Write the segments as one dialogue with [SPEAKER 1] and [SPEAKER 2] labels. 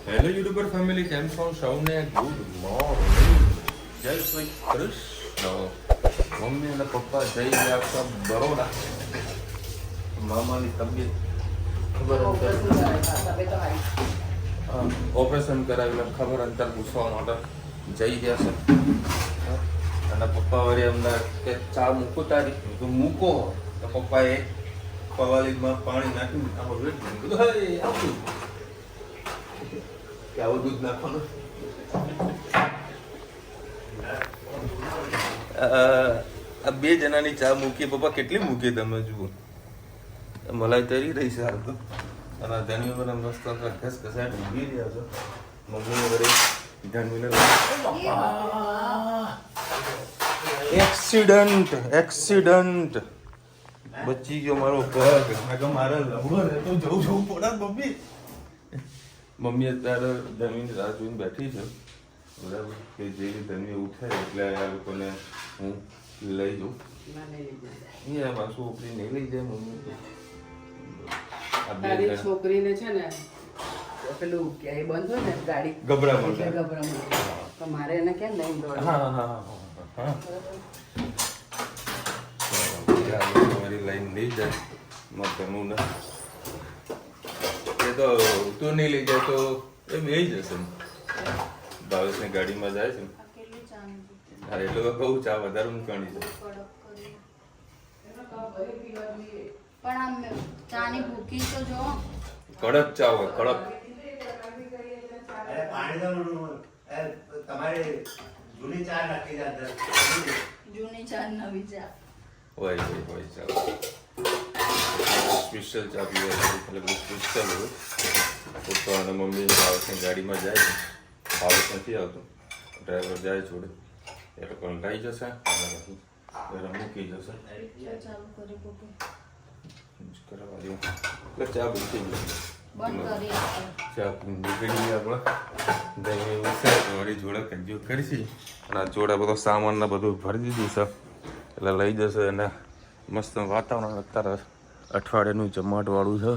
[SPEAKER 1] Hello YouTuber family, કેમ છો સૌને? ગુડ મોર્નિંગ, જય શ્રી કૃષ્ણ. મમ્મી અને પપ્પા જઈ રહ્યા છે બરોડા. મામાની તબિયત ખબર ઓપરેશન કરાવેલા ખબર અંતર પૂછવા માટે જઈ રહ્યા છે. અને પપ્પા વળી અમને કે ચા મૂકો તારી, મૂકો. તો પપ્પાએ પવાલીમાં પાણી નાખી આમાં વેટ કીધું, હે આવું કે આવું દૂધ નાખવાનું. આ બે જણાની ચા મૂકી પપ્પા, કેટલી મૂકી તમે જુઓ. મલાઈ તરી રહી છે હાલ તો. અને ધણી મને મસ્ત ઘસઘસાટ ઊભી રહ્યા છો. મમ્મીને વળી ધણીને એક્સિડન્ટ બચી ગયો મારો પગ. મારે લવડો રહેતો જવું પડે મમ્મી. મમ્મી અત્યારે ધમીની રાહ જોઈને બેઠી છે, બરાબર, કે જે ધમી ઉઠે એટલે આ લોકોને હું લઈ જાઉં. એમાં છોકરી નહીં લઈ જાય મમ્મી.
[SPEAKER 2] છોકરીને છે ને પેલું ક્યાંય બંધ હોય ને ગાડી ગભરામણ તો મારે એને કેમ નહીં દોડ.
[SPEAKER 1] મારી લાઈન લઈ જાય મતનું ને એ તો તું નહીં લઈ જાય તો એ બે જશે. ભાવેશની ગાડીમાં જાય છે. અરે એટલું તો કહું, ચા વધારે મૂકવાની છે.
[SPEAKER 3] પણ આમ ચાની ભૂકી તો જો
[SPEAKER 1] કડક ચા હોય, કડક.
[SPEAKER 4] તમારે જૂની ચા નાખી જાય,
[SPEAKER 3] જૂની ચા નવી ચા
[SPEAKER 1] હોય ચા સ્પેશિયલ ચા પીવા એટલે સ્પેશિયલ હોય. પપ્પા અને મમ્મી ભાવેશની ગાડીમાં જાય છે. ભાવેશ નથી આવતો, ડ્રાઈવર જાય જોડે. એ લોકો લઈ જશે અને મૂકી જશે.
[SPEAKER 3] ચાલુ કરી પપ્પા
[SPEAKER 1] કરવા દઉં એટલે ચા બની ગઈ.
[SPEAKER 3] બંધ કરી
[SPEAKER 1] ચા નીકળી આપણે દહીં વળી જોડે કંજો કરીશી. અને જોડે બધો સામાન ને બધું ભરી દીધું છે એટલે લઈ જશે. અને મસ્ત વાતાવરણ અત્યારે અઠવાડિયાનું જમાટવાળું છે.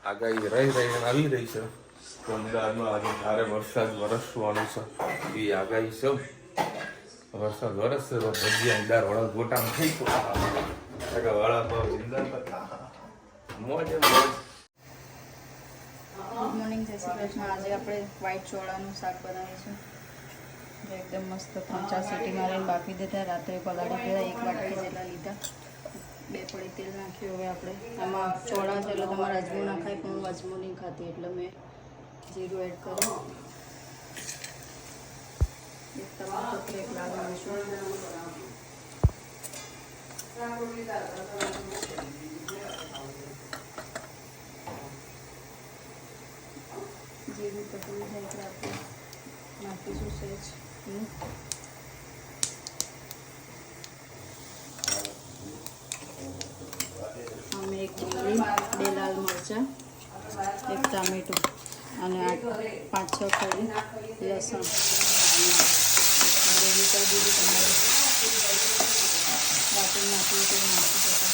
[SPEAKER 1] આગાહી રહીને આવી રહી છે તો અમદાવાદમાં આજે ભારે વરસાદ વરસવાનું છે એ આગાહી છે. વરસાદ વરસશે તો ભજીયા દાળ વડા ગોટામાં થઈ ગયો વડાપાવ મોજે મોજ.
[SPEAKER 3] ગુડ મોર્નિંગ, જય શ્રી કૃષ્ણ. આજે આપણે વ્હાઈટ ચોળાનું શાક બનાવીશું. જે એકદમ મસ્ત 3-4 સીટી મારીને બાફી દીધા. રાત્રે પલાળી દીધા, 1 વાટકી જેટલા લીધા. 2 પડી તેલ નાખ્યું. હવે આપણે આમાં ચોળા છે એટલે તમારે અજમો ના ખાય, પણ હું અજમો નહીં ખાતી એટલે મેં જીરું એડ કર્યું. એક ટમાટર, એક લાલ મરચું, જીરું પકડી જાય એટલે આપણે નાખીશું સહેજ. અમે 1 ડુંગળી, 2 લાલ મરચાં, 1 ટામેટું અને 5-6 કળી લસણ જીરું તમારે વાટી નાખી તો નાખી શકો.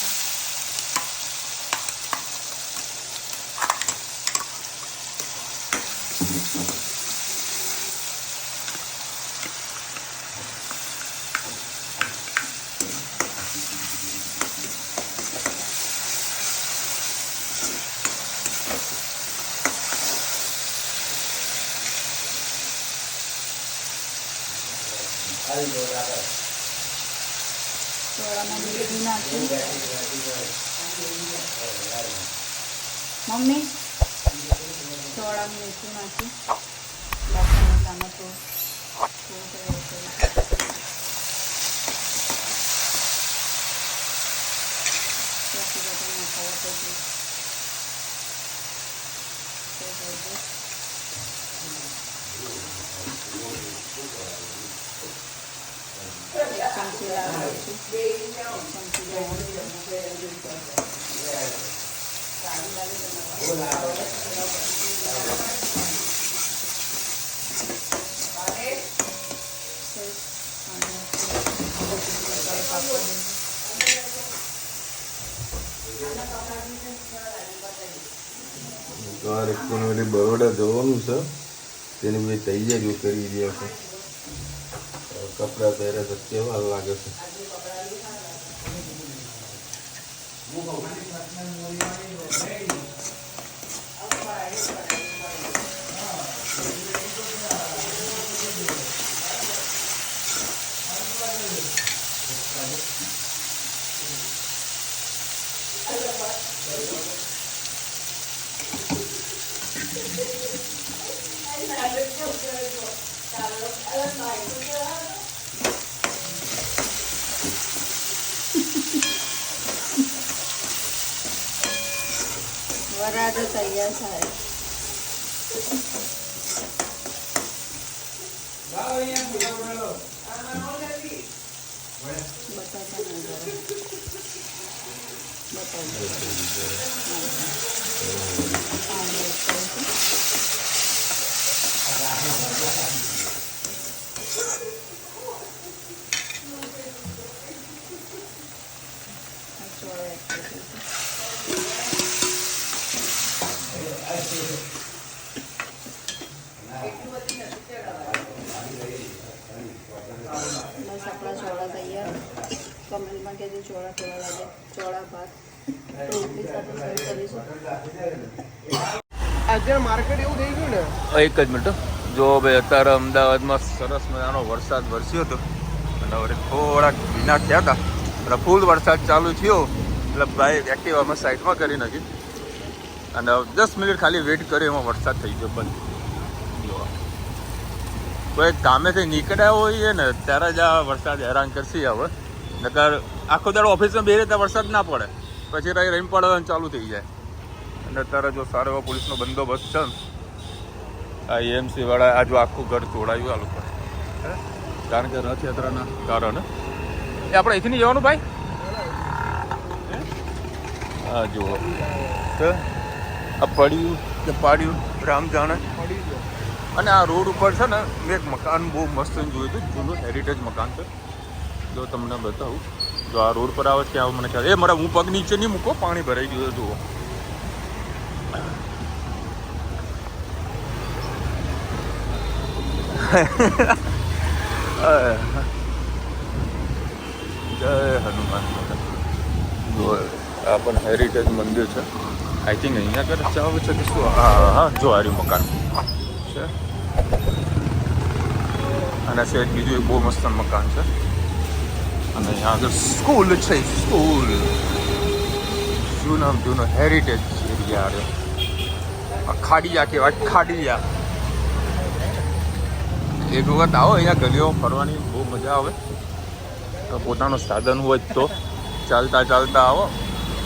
[SPEAKER 3] ચોળામાં મીઠું નાખી મમ્મી ચોળામાં મીઠું નાખી બાકી મસાલામાં તો ચમચી લાલ મરચું, ચમચી
[SPEAKER 1] બરોડા જવાનું છે તેની બધી તૈયારીઓ કરી રહ્યા છે. કપડાં પહેરે તો કેવા લાગે છે.
[SPEAKER 3] વરાળ તૈયાર થાય. બસ આપણા ચોળા તૈયાર. કમેન્ટમાં કહેજો ચોળા કેવા લાગે. ચોળા ભાત રોટલી સાથે સર્વ કરીશું.
[SPEAKER 5] અત્યારે માર્કેટ એવું થઈ ગયું ને.
[SPEAKER 1] એક જ મિનિટ જો ભાઈ, અત્યારે અમદાવાદમાં સરસ મજાનો વરસાદ વરસ્યો હતો અને હવે થોડાક ભીના થયા હતા એટલે ફૂલ વરસાદ ચાલુ થયો એટલે ભાઈ એક્ટિવામાં સાઈડમાં કરી નાખી અને 10 મિનિટ ખાલી વેઇટ કરી એમાં વરસાદ થઈ ગયો બંધ. કોઈ કામેથી નીકળ્યા હોઈએ ને ત્યારે જ આ વરસાદ હેરાન કરશે. હવે નકર આખો દાડો ઓફિસમાં બે રીતે વરસાદ ના પડે પછી રહીને પડવાનું ચાલુ થઈ જાય. અને અત્યારે જો સારો એવો પોલીસનો બંદોબસ્ત છે. આ એએમસી વાળા આ જો આખું ઘર તોડાયું આ લોકો, કારણ કે રથયાત્રાના કારણે. એ આપણે અહીંથી જવાનું ભાઈ. હા જુઓ આ પડ્યું કે પાડ્યું રામ જાણે. અને આ રોડ ઉપર છે ને મેં એક મકાન બહુ મસ્ત જોયું હતું, જૂનું હેરિટેજ મકાન છે. જો તમને બતાવું, જો આ રોડ પર આવે ત્યાં મને ખ્યાલ. એ મારા હું પગ નીચે નહીં મૂકો, પાણી ભરાઈ ગયું જુઓ. જય હનુમાન. જો આ પણ હેરિટેજ મંદિર છે. આઈ થિંક અહીંયા આગળ ચાવ છે કે શું? હા હા, જો આર્યું મકાન છે. અને છે બીજું એક બહુ મસ્ત મકાન છે. અને અહીંયા આગળ સ્કૂલ છે. સ્કૂલ જૂનો હેરિટેજ એરિયા આવ્યો. ખાડિયા કહેવાય, ખાડિયા. એક વખત આવો અહીંયા ગલીઓ ફરવાની બહુ મજા આવે. તો પોતાનું સાધન હોય તો ચાલતા ચાલતા આવો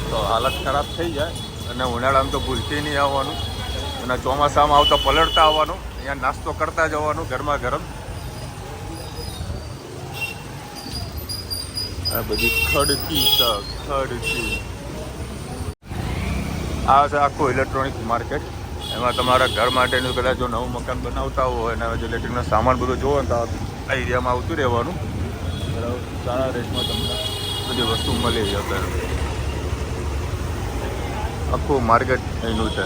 [SPEAKER 1] તો હાલત ખરાબ થઈ જાય. અને ઉનાળામાં તો ભૂલથી નહીં આવવાનું અને ચોમાસામાં આવતા પલળતા આવવાનું. અહીંયા નાસ્તો કરતા જવાનું ગરમા ગરમ. આ બધી ખડકી છે, ખડકી. આ છે આખું ઇલેક્ટ્રોનિક માર્કેટ. એમાં તમારા ઘર માટેનું કદાચ જો નવું મકાન બનાવતા હોય અને જો ઇલેક્ટ્રિકનો સામાન બધું જોવો તો આ એરિયામાં આવતું રહેવાનું. બરાબર, સારા રેટમાં તમને બધી વસ્તુ મળી જશે. આખું માર્કેટ એનું છે.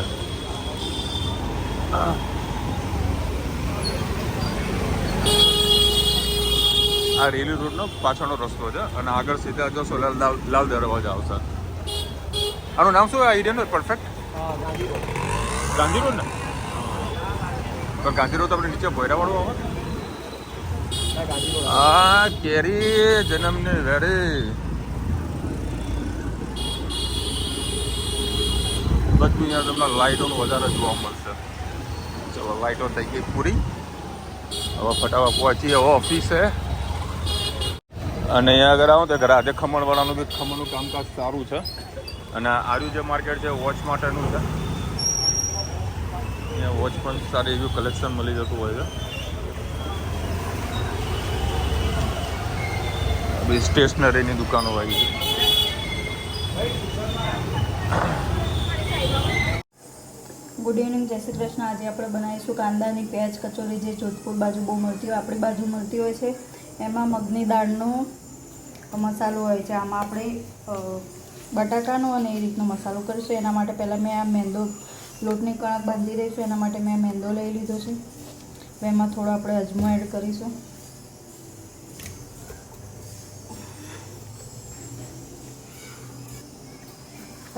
[SPEAKER 1] આ રેલી રોડનો પાછળનો રસ્તો છે અને આગળ સીધા જશો લાલ દરવાજા આવશે. આનું નામ શું? આ એરિયાનું પરફેક્ટ ગાંધી રોડ ને? તો ગાંધી રોડ તો આપણે નીચે ભોયરાવાળું આવે. હા, કેરી જન્મની વેરી બધું અહીંયા તમને લાઇટોનું વધારે જોવા મળશે. ચલો, લાઇટો થઈ ગઈ પૂરી. હવે ફટાફટ પહોંચીએ ઓફિસે. અને અહીંયા આગળ આવો તો રાધે ખમણવાળાનું બી ખમણનું કામકાજ સારું છે. અને આર્યું જે માર્કેટ છે વોચ માટેનું છે. અહીંયા વોચ પણ સારી એવી કલેક્શન મળી જતું હોય છે. બધી સ્ટેશનરીની દુકાનો આવી છે.
[SPEAKER 3] ગુડ ઇવનિંગ, જય શ્રી કૃષ્ણ. આજે આપણે બનાવીશું કાંદાની પ્યાજ કચોરી, જે જોધપુર બાજુ બહુ મળતી હોય, આપણી બાજુ મળતી હોય છે. એમાં મગની દાળનો મસાલો હોય છે. આમાં આપણે બટાકાનો અને એ રીતનો મસાલો કરીશું. એના માટે પહેલાં મેં આ મેંદો લોટની કણક બાંધી દઈશું. એના માટે મેં મેંદો લઈ લીધો છે. હવે એમાં થોડો આપણે અજમો એડ કરીશું.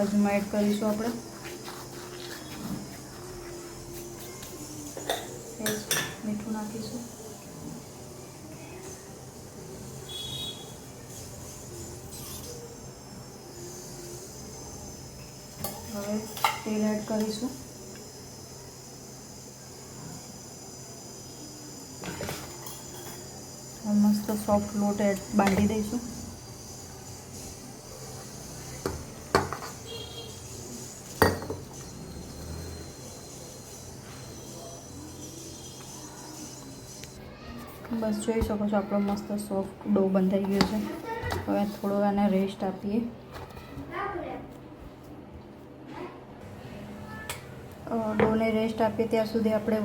[SPEAKER 3] અજમો એડ કરીશું આપણે. મીઠું નાખીશું. હવે તેલ એડ કરીશું. મસ્ત સોફ્ટ લોટ બાંધી દઈશું. બસ જોઈ શકો છો આપણો મસ્ત સોફ્ટ ડો બંધાઈ ગયો છે. હવે થોડો આને રેસ્ટ આપીએ. ડોને રેસ્ટ આપીએ ત્યાં સુધી આપણે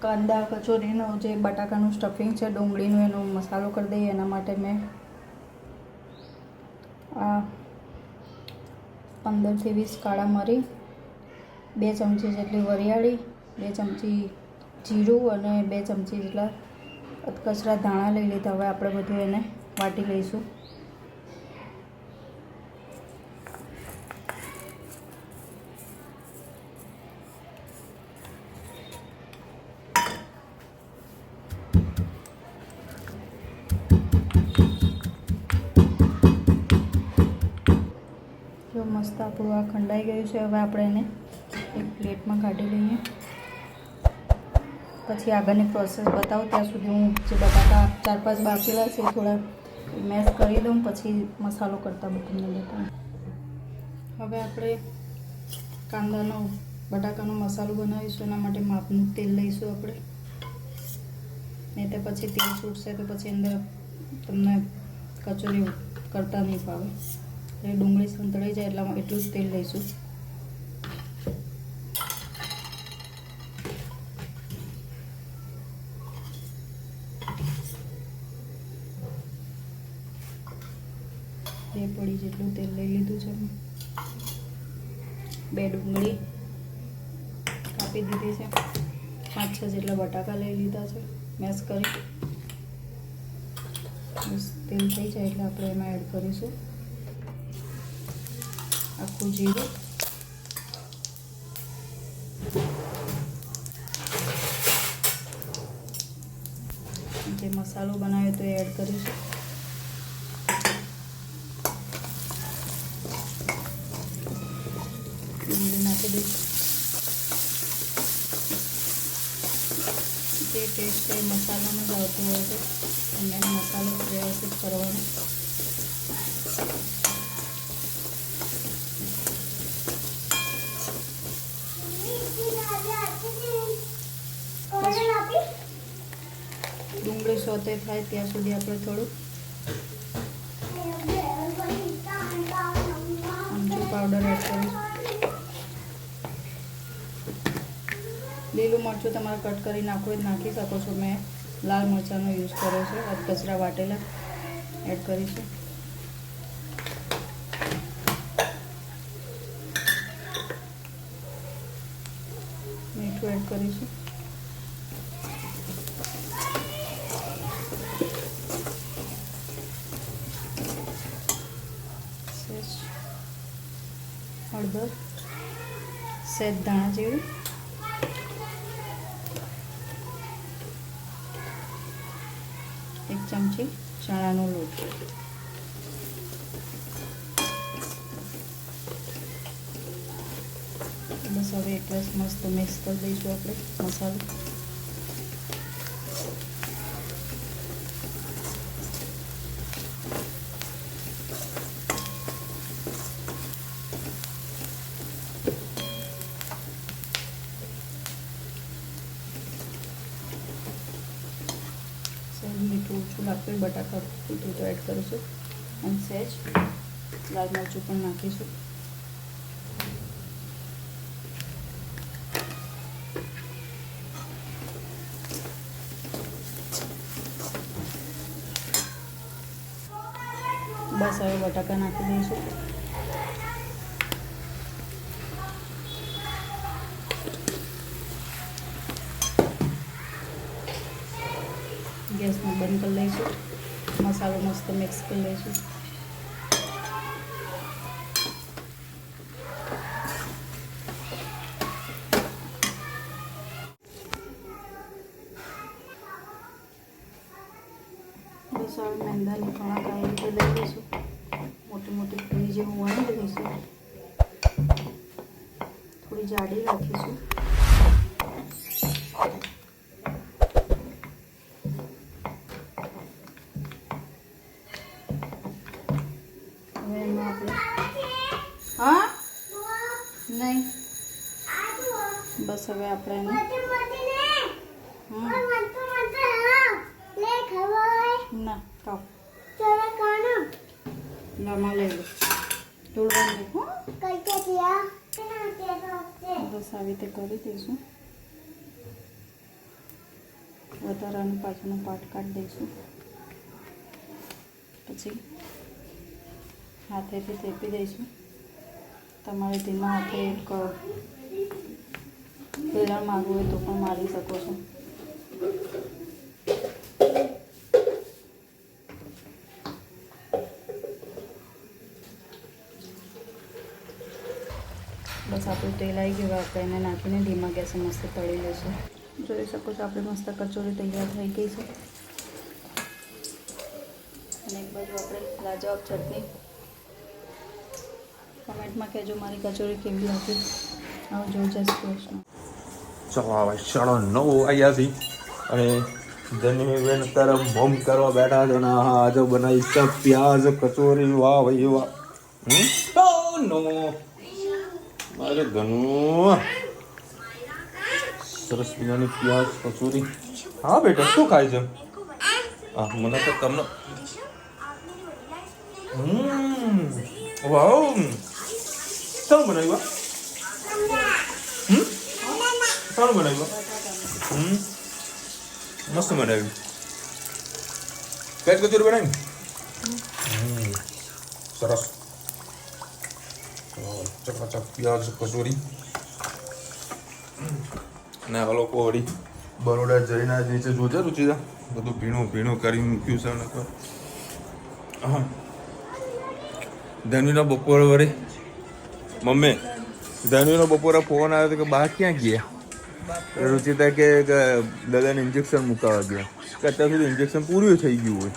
[SPEAKER 3] કાંદા કચોરીનો જે બટાકાનું સ્ટફિંગ છે ડુંગળીનું એનો મસાલો કરી દઈએ. એના માટે મેં આ 15 થી 20 કાળા મરી, 2 ચમચી જેટલી વરિયાળી, 2 ચમચી જીરું અને 2 ચમચી જેટલા કચરા ધાણા લઈ લીધા. હવે આપણે બધું એને વાટી લઈશું. જો મસ્ત આપણું આ ખંડાઈ ગયું છે. હવે આપણે એને એક પ્લેટમાં કાઢી લઈએ. પછી આગળની પ્રોસેસ બતાવું. ત્યાં સુધી હું જે બટાકા 4-5 બાફેલા છે થોડા મેશ કરી દઉં, પછી મસાલો કરતાં બધું બતાવું. હવે આપણે કાંદાનો બટાકાનો મસાલો બનાવીશું. એના માટે માપનું તેલ લઈશું આપણે. નહીં તો પછી તેલ છૂટશે તો પછી અંદર તમને કચોરી કરતા નહીં ફાવે. એટલે ડુંગળી સંતળાઈ જાય એટલામાં એટલું જ તેલ લઈશું. બે પડી જેટલું તેલ લઈ લીધું છે. 2 ડુંગળી કાપી દીધી છે. 5-6 જેટલા બટાકા લઈ લીધા છે મેશ કરી. બસ તેલ થઈ જાય એટલે આપણે એમાં એડ કરીશું આખું જીરું, જે મસાલો બનાવ્યો તો એ એડ કરીશું. ડુંગળી નાખી દઈશું. જે ટેસ્ટ એ મસાલાનો જ આવતો હોય છે અને મસાલો વ્યવસ્થિત કરવાનો. ડુંગળી સોતે થાય ત્યાં સુધી આપણે થોડું આમચૂર પાવડર એડ કરીશું. લીલું મરચું તમારે કટ કરી નાખવું જ નાખી શકો છો. મેં લાલ મરચાંનો યુઝ કર્યો છે. કચરા વાટેલા એડ કરીશું. મીઠું એડ કરીશું. હળદર, સહેજ ધાણા જીરું, એક ચમચી ચણાનો લોટ. બસ હવે એક રસ મસ્ત મિક્સ કરી દઈશું આપણે મસાલો. મીઠું ઓછું લાગતું બટાકા મીઠું તો એડ કરીશું અને સહેજ લાલ મરચું પણ નાખીશું. બસ હવે બટાકા નાખી દઈશું. ગેસને બંધ કરી લઈશું. મસાલો મસ્ત મિક્સ કરી લઈશું. બસ હવે મેંદાની કણક આવી રીતે લઈ લઈશું. મોટી મોટી પૂરી જેવું વણી લઈશું. થોડી જાડી રાખીશું. હવે એમાં આપણે હા નહીં બસ હવે આપણે એને ના ખાઓ નમા લઈ લો તોડવાનું બસ આવી રીતે કરી દઈશું. વધારાનું પાછળનું પાટ કાઢી દઈશું. પછી હાથેથી થેપી દઈશું. તમારે ધીમા હાથે એક વેલણ મારવું હોય તો પણ મારી શકો છો. બસ આપણું તેલ આવી ગયું. આપણે એને નાખીને ધીમા ગેસે મસ્ત તળી લઈશું. જોઈ શકો છો આપણે મસ્ત કચોરી તૈયાર થઈ ગઈ છે. અને એક બાજુ આપણે લાજવાબ ચટણી. કમેન્ટમાં કહેજો મારી કચોરી કેવી હતી. આવો જો જય શ્રી કૃષ્ણ.
[SPEAKER 1] ચલો હવે 9:30 આવ્યા છે અને ધનવીબેન તરફ ભમ કરવા બેઠા છે. અને આજે બનાવી છે પ્યાજ કચોરી. વાહ ભાઈ વાહ. નો મારે ધનુ સરસ મજાની પ્યાજ કચોરી. હા બેટા શું ખાય છે? હા મને તો તમને વાવ શું બનાવ્યું? શું બનાવ્યું? મસ્ત બનાવ્યું. પેટ કચોરી બનાવી સરસ. ચકાચક પ્યાજ કચોરી. ને આ લોકો વળી બરોડા જઈને નીચે જોજે રુચિતા બધું ભીણું ભીણું કરી મૂક્યું છે. ને તો હા ધનવીનો બપોરે વળી મમ્મી ધનવીનો બપોરે ફોન આવ્યો હતો કે બહાર ક્યાં ગયા? રુચિતા કે દાદાને ઇન્જેક્શન મુકાવા ગયા કે અત્યાર સુધી ઇન્જેક્શન પૂરું થઈ ગયું હોય.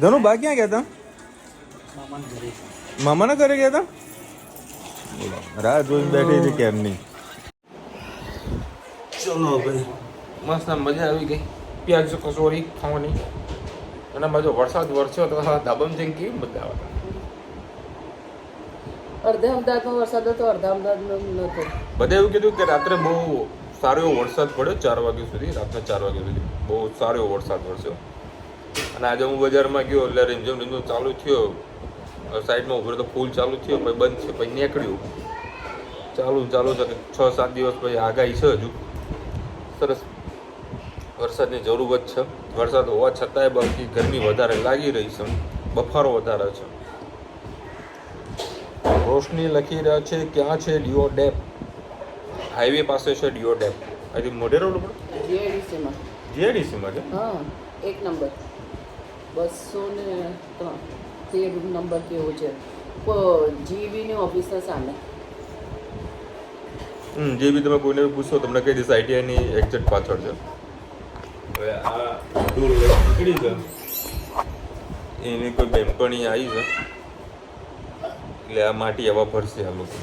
[SPEAKER 1] ધનુ બા ક્યાં ગયા હતા? મામાના ઘરે ગયા હતા. બોલો રાહ જોઈને બેઠી હતી કેમ નહીં. ચલો ભાઈ મસ્ત મજા આવી ગઈ પ્યાજ કચોરી ખાવાની. અને બાજુ વરસાદ વરસ્યો તો ધાબામાં જઈને કેવી મજા આવે.
[SPEAKER 2] અડધા અમદાવાદમાં વરસાદ હતો, અડધા અમદાવાદમાં નહોતો.
[SPEAKER 1] બધે એવું કીધું કે રાત્રે બહુ સારો એવો વરસાદ પડ્યો 4 વાગ્યા સુધી. રાતના 4 વાગ્યા સુધી બહુ સારો એવો વરસાદ વરસ્યો. અને આજે હું બજારમાં ગયો એટલે રીમઝમ રીમઝમ ચાલુ થયો. સાઈડમાં ઉભો તો ફૂલ ચાલુ થયો પછી બંધ છે પછી નીકળ્યું. ચાલુ છે 6-7 દિવસ પછી આગાહી છે હજુ. સરસ વરસાદની જરૂરત છે. વરસાદ હોવા છતાંય બાકી ગરમી વધારે લાગી રહી છે. બફારો વધારે છે. રોશની લખી રહ્યા છે ક્યાં છે ડીઓ ડેપ? હાઈવે પાસે છે ડીઓ ડેપ. હજી મોઢે રોડ ઉપર જીઆઈડીસીમાં છે.
[SPEAKER 2] હા 1 નંબર 213 નંબર કેવો છે જીવીની ઓફિસના સામે.
[SPEAKER 1] જે બી તમે કોઈને પૂછો તમને કહી દઈશ આઈટીઆઈની એક્ઝેક્ટ પાછળ છે. હવે આ દૂર નીકળી છે એની કોઈ બેનપણી આવી છે એટલે આ માટી હવા ભરશે આ લોકો.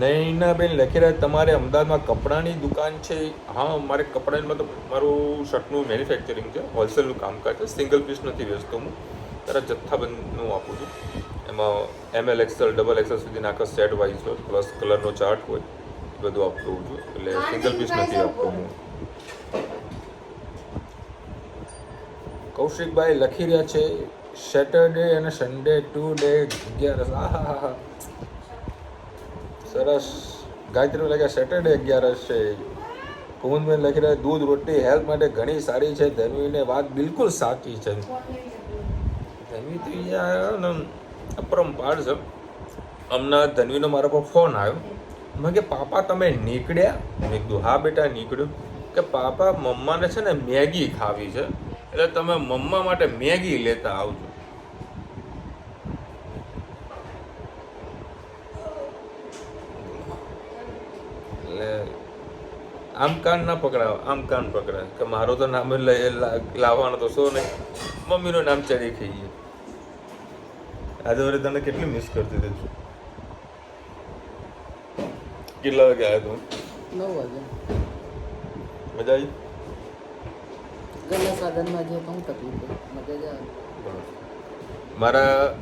[SPEAKER 1] નૈનાબેન લખી રહ્યા તમારે અમદાવાદમાં કપડાની દુકાન છે? હા મારે કપડાની મતલબ મારું શર્ટનું મેન્યુફેક્ચરિંગ છે. હોલસેલનું કામકાજ છે. સિંગલ પીસ નથી વેચતો હું. ત્યારે જથ્થાબંધનું આપું છું. એમાં ML XL XXL સુધીના આખા સેટ વાઇઝ હોય પ્લસ કલરનો ચાર્ટ હોય એ બધું આપતું છું. એટલે સિંગલ પીસ નથી આપતો હું. કૌશિકભાઈ લખી રહ્યા છે સેટરડે અને સન્ડે 2 ડે 11. હા સરસ. ગાયત્રી લખ્યા સેટરડે 11 છે. કુમુદબેન લખી રહ્યા દૂધ રોટી હેલ્થ માટે ઘણી સારી છે. ધનવીને વાત બિલકુલ સાચી છે. ધનવી તો યાર અપરંપાર છે. હમણાં ધનવીનો મારા પર ફોન આવ્યો. મેં કે પાપા તમે નીકળ્યા? મેં કીધું હા બેટા નીકળ્યું. કે પાપા મમ્માને છે ને મેગી ખાવી છે, એટલે તમે મમ્મા માટે મેગી લેતા આવજો. એટલે આમ કાન ના પકડાવ, આમ કાન પકડાય કે મારો તો નામ લાવવાનો તો શો નહીં, મમ્મીનું નામ ચડી ખાઈએ. આજે વળી તને કેટલી મિસ કરતી હતી. કેટલા વાગે આવ્યો તું?
[SPEAKER 2] 9 વાગે.
[SPEAKER 1] મજા આવી?
[SPEAKER 2] ઘરના સાધનમાં જે પણ તકલીફ મજા જ આવે.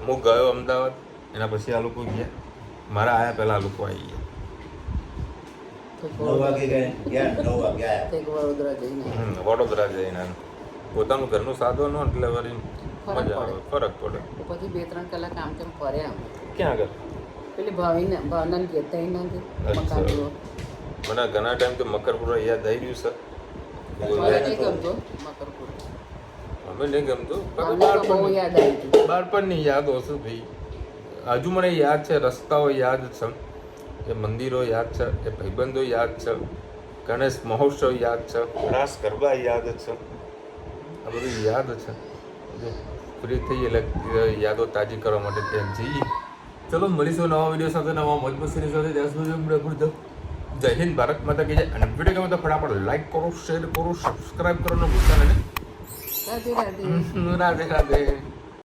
[SPEAKER 1] હું ગયો અમદાવાદ, એના પછી આ લોકો ગયા. મારા આયા પહેલા આ લોકો આવી ગયા.
[SPEAKER 4] 9 વાગે ગયા 9 વાગે આયા.
[SPEAKER 2] એક વડોદરા જઈને
[SPEAKER 1] વડોદરા જઈને પોતાનું ઘરનું સાધન હોય એટલે વળી મજા આવે, ફરક પડે.
[SPEAKER 2] તો પછી 2-3 કલાક આમ તેમ ફર્યા.
[SPEAKER 1] ક્યાં આગળ?
[SPEAKER 2] પેલી ભાવના કહેતા નથી મકાન જો
[SPEAKER 1] મને ઘણા ટાઈમ તો મકરપુરા યાદ આવી રહ્યું છે.
[SPEAKER 2] મને નહીં ગમતો મકરપુર.
[SPEAKER 1] અમે નહીં ગમતું,
[SPEAKER 2] અમને તો બહુ યાદ આવી હતી.
[SPEAKER 1] બાળપણની યાદો છે ભાઈ. હજુ મને યાદ છે, રસ્તાઓ યાદ છે, એ મંદિરો યાદ છે, એ ભાઈબંધો યાદ છે, ગણેશ મહોત્સવ યાદ છે, રાસ ગરબા યાદ છે, આ બધું યાદ છે. ફ્રી થઈ એટલે યાદો તાજી કરવા માટે ત્યાં જઈએ. ચલો મળીશું નવા વિડીયો સાથે, નવા મોજ મસ્તીની સાથે. ત્યાં સુધી જય હિન્દ, ભારત માતા કી જય. અને વિડીયો ગમે તો ફટાફટ લાઈક કરો, શેર કરો, સબસ્ક્રાઈબ કરવાનું ભૂલતા નહીં.
[SPEAKER 2] રાધે રાધે.
[SPEAKER 1] રાધે રાધે.